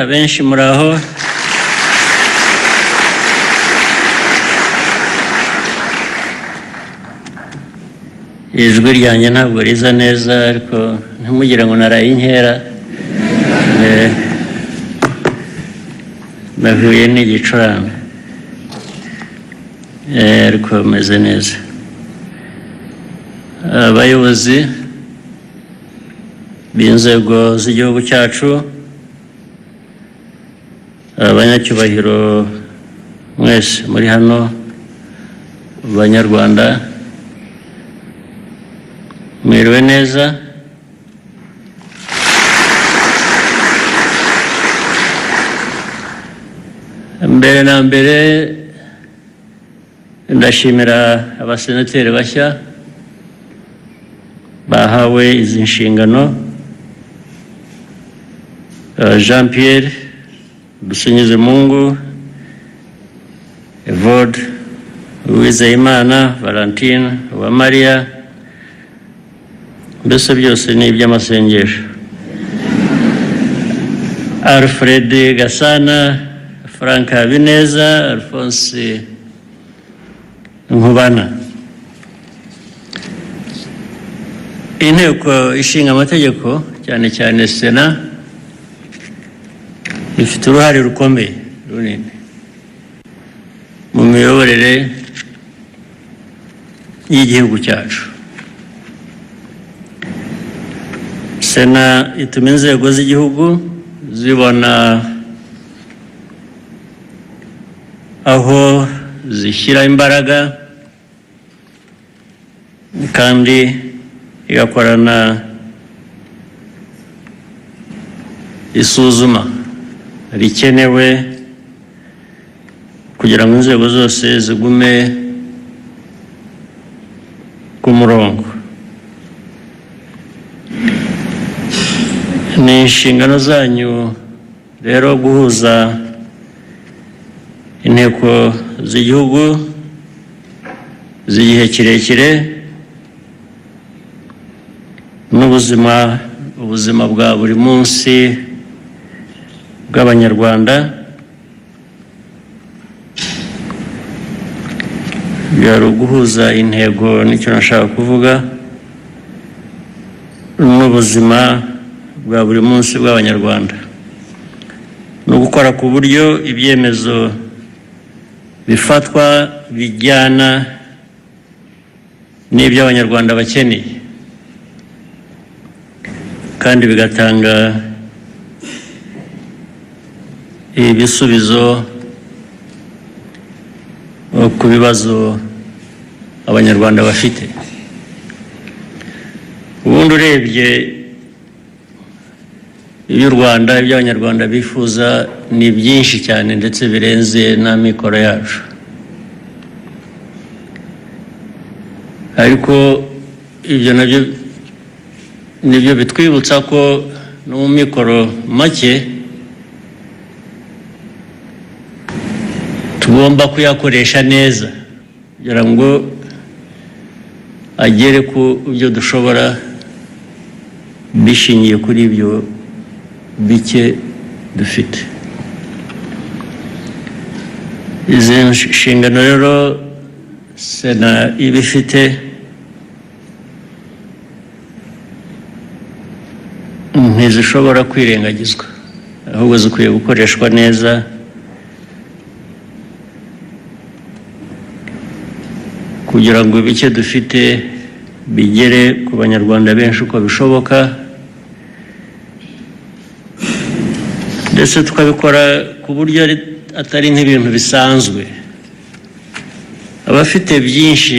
abenshi muri aho ijwi ryanjye ntabwo riza neza ariko ntimugire ngo naraye inkera nahuye n'igicurane ariko meze neza. Abayobozi b'inzego z'igihugu cyacu, abanyacyubahiro mwese muri hano, Banyarwanda mwiriwe neza. Mbere na mbere ndashimira abasenateri bashya bahawe izi nshingano, Jean Pierre Dusingizemungu, Evode Uwizeyimana, Valentine Uwamariya, mbese byose ni iby'amasengesho. Alfred Gasana, Frank Habineza, Alphonse Nkubana. Inteko ishinga amategeko cyane cyane Sena ifite uruhare rukomeye runini mu miyoborere y'igihugu cyacu. Sena ituma inzego z'igihugu zibona aho zishyira imbaraga kandi igakorana isuzuma rikenewe kugira ngo inzego zose zigume ku murongo. Ni inshingano zanyu rero guhuza inteko z'igihugu z'igihe kirekire n'ubuzima bwa buri munsi bw'Abanyarwanda. Byari uguhuza intego, nicyo nashaka kuvuga, n'ubuzima bwa buri munsi bw'Abanyarwanda, no gukora ku buryo ibyemezo bifatwa bijyana n'ibyo Abanyarwanda bakeneye kandi bigatanga ibisubizo ku bibazo Abanyarwanda bafite. Ubundi urebye ibyo u Rwanda, ibyo Abanyarwanda bifuza ni byinshi cyane ndetse birenze n'amikoro yacu, ariko ibyo nabyo nibyo bitwibutsa ko no mu mikoro make tugomba kuyakoresha neza kugira ngo agere ku byo dushobora bishingiye kuri ibyo bike dufite. Izi nshingano rero Sena ibifite ntizishobora kwirengagizwa, ahubwo zikwiye gukoreshwa neza kugira ngo bike dufite bigere ku Banyarwanda benshi uko bishoboka, ndetse tukabikora ku buryo atari nk'ibintu bisanzwe. Abafite byinshi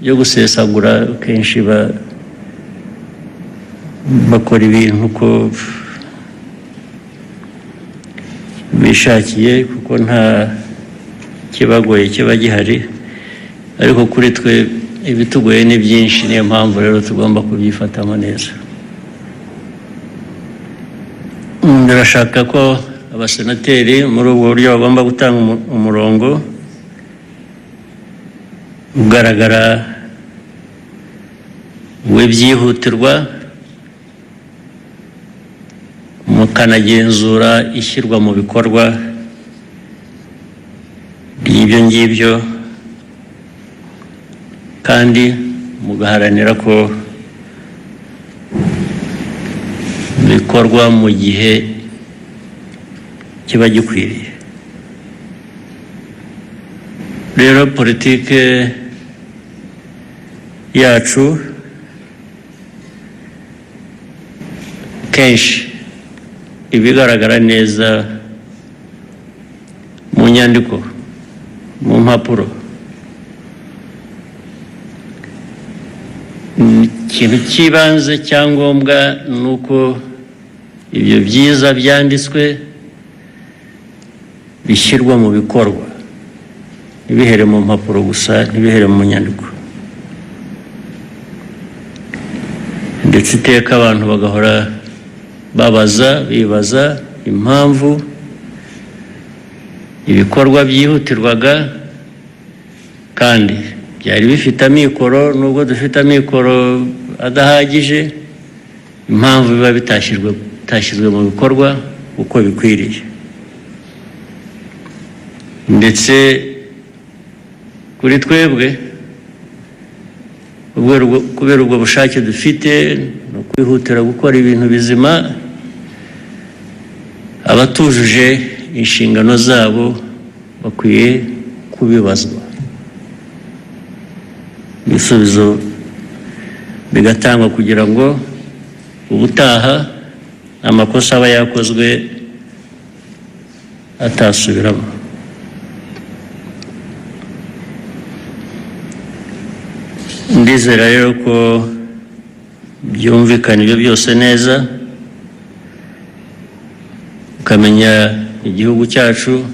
byo gusesagura kenshi bakora ibintu uko bishakiye kuko nta kibagoye kiba gihari, ariko kuri twe ibitugoye ni byinshi, niyo mpamvu rero tugomba kubyifatamo neza. Ndashaka ko abasenateri muri ubwo buryo bagomba gutanga umurongo ugaragara w'ibyihutirwa mukanagenzura ishyirwa mu bikorwa by'ibyo ngibyo kandi mugaharanira ko bikorwa mu gihe kiba gikwiriye. Rero politike yacu kenshi ibigaragara neza mu nyandiko, mu mpapuro, ikintu cy'ibanze cyangombwa ni uko ibyo byiza byanditswe bishyirwa mu bikorwa, ntibihere mu mpapuro gusa, ntibihere mu nyandiko. Ndetse iteka abantu bagahora bibaza impamvu ibikorwa byihutirwaga kandi byari bifite amikoro, nubwo dufite amikoro adahagije, impamvu biba bitashyizwe mu bikorwa uko bikwiriye. Ndetse kuri twebwe kubera ubwo bushake dufite no kwihutira gukora ibintu bizima, abatujuje inshingano zabo bakwiye kubibazwa, ibisubizo bigatangwa kugira ngo ubutaha amakosa aba yakozwe atasubiramo. Ndizera rero ko byumvikana ibyo byose neza, ukamenya igihugu cyacu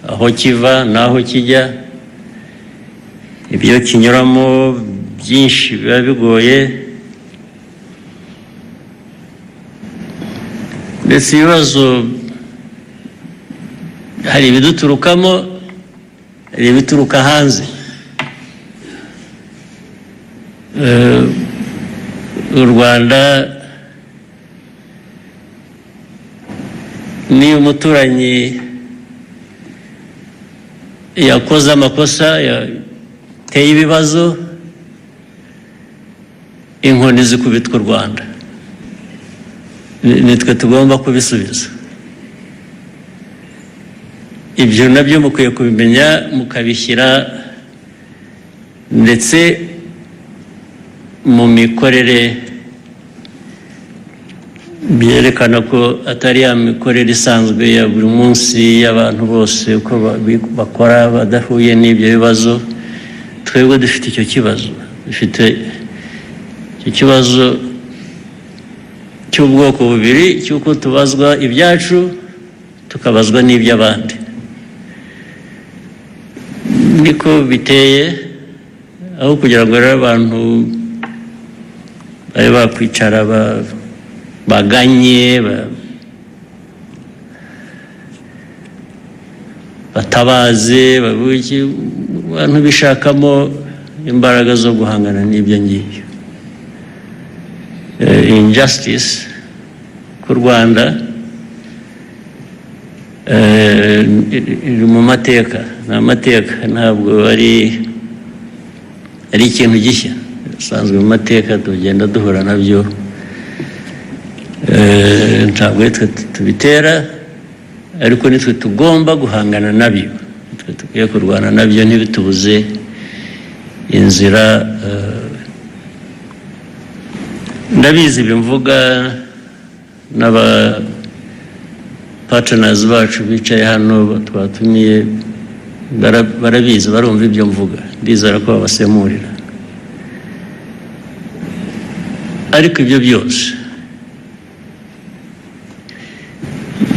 aho kiva n'aho kijya, ibyo kinyuramo byinshi biba bigoye, ndetse ibibazo hari ibiduturukamo, hari ibituruka hanze. U Rwanda niyo umuturanyi yakoze amakosa, yateye ibibazo, inkoni zikubitwa u Rwanda, nitwe tugomba kubisubiza. Ibyo nabyo mukwiye kubimenya, mukabishyira ndetse mu mikorere, byerekana ko atari ya mikorere isanzwe ya buri munsi y'abantu bose uko bakora badahuye n'ibyo bibazo. Twebwe dufite icyo kibazo, dufite icyo kibazo cy'ubwoko bubiri, cy'uko tubazwa ibyacu tukabazwa n'iby'abandi. Niko biteye, aho kugira ngo rero abantu bari bakwicara baganye batabaze abantu bishakamo imbaraga zo guhangana n'ibyo ngibyo. Injustice ku Rwanda iri mu mateka, ni amateka, ntabwo ari ikintu gishya, bisanzwe mu mateka tugenda duhura nabyo. Ntabwo twe tubitera, ariko nitwe tugomba guhangana nabyo, nitwe tukwiye kurwana nabyo, ntibitubuze inzira. Ndabizi bimvuga n'aba partners bacu bicaye hano twatumiye, barabizi, barumva ibyo mvuga, ndizera ko babasemurira. Ariko ibyo byose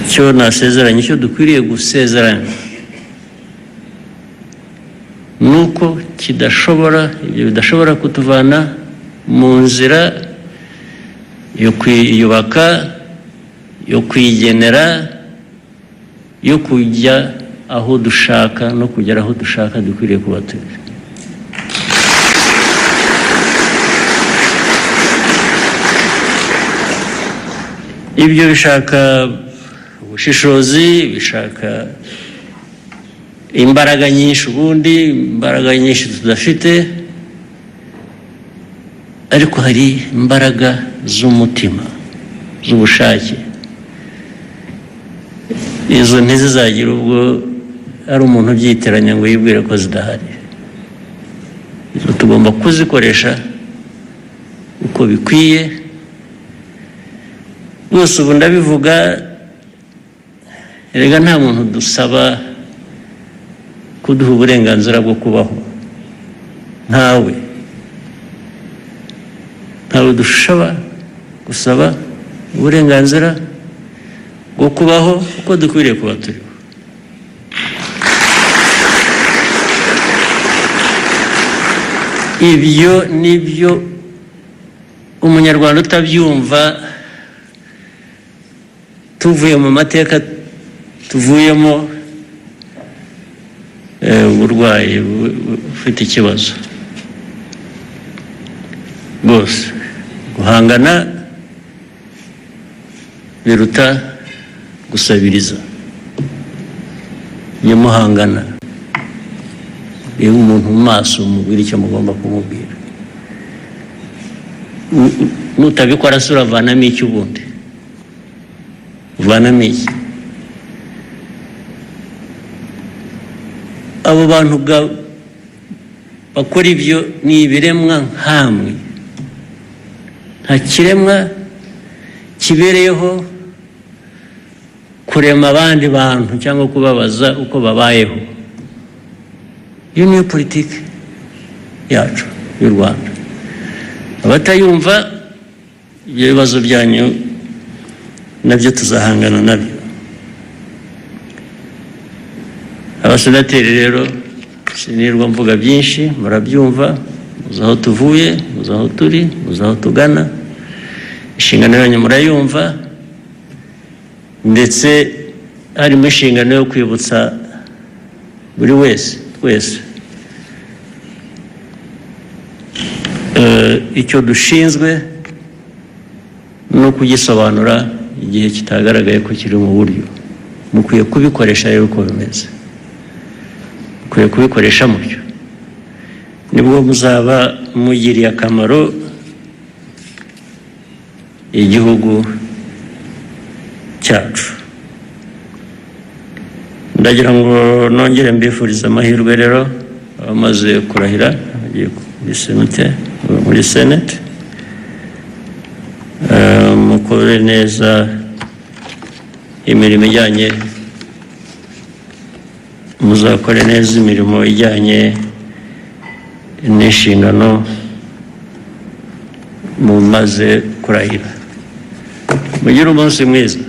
icyo nasezeranye, icyo dukwiriye gusezeranya, nuko ibyo bidashobora kutuvana mu nzira yo kwiyubaka, yo kwigenera, yo kujya aho dushaka no kugera aho dushaka dukwiriye kuba turi. ibyo bishaka ubushishozi, bishaka imbaraga nyinshi, ubundi imbaraga nyinshi tudafite, ariko hari imbaraga z'umutima, z'ubushake. Izo ntizizagira ubwo ari umuntu ubyitiranya ngo yibwire ko zidahari. Izo tugomba kuzikoresha uko bikwiye. Rwose ubu ndabivuga, erega nta muntu dusaba kuduha uburenganzira bwo kubaho. Ntawe dushobora gusaba uburenganzira bwo kubaho uko dukwiriye kuba turiho. Ibyo nibyo umunyarwanda utabyumva, tuvuye mu mateka tuvuyemo, uburwayi ufite ikibazo rwose. Guhangana biruta gusabiriza. Iyo muhangana, reba umuntu mu maso, umubwira icyo mugomba kumubwira. Nutabikora se uravanamo iki ubundi? Uvanamo iki? Abo bantu bakora ibyo ni ibiremwa nkamwe. Nta kiremwa kibereyeho kurema abandi bantu cyangwa kubabaza uko babayeho. Iyo niyo politiki yacu y'u Rwanda. Abatayumva, ibyo bibazo byanyu nabyo tuzahangana nabyo. Abasenateri rero, sinirwa mvuga byinshi, murabyumva, muzi aho tuvuye, muzi aho turi, muzi aho tugana. Inshingano yanyu murayumva, ndetse harimo inshingano yo kwibutsa buri wese, twese, icyo dushinzwe no kugisobanura igihe kitagaragaye ko kiri mu buryo. Mukwiye kubikoresha rero uko bimeze, mukwiye kubikoresha mutyo, nibwo muzaba mugiriye akamaro igihugu cyacu. Ndagira ngo nongere mbifurize amahirwe rero abamaze kurahira, bagiye muri Senate, mukore neza imirimo ijyanye, muzakore neza imirimo ijyanye n'inshingano mumaze kurahira. Mugire umunsi mwiza.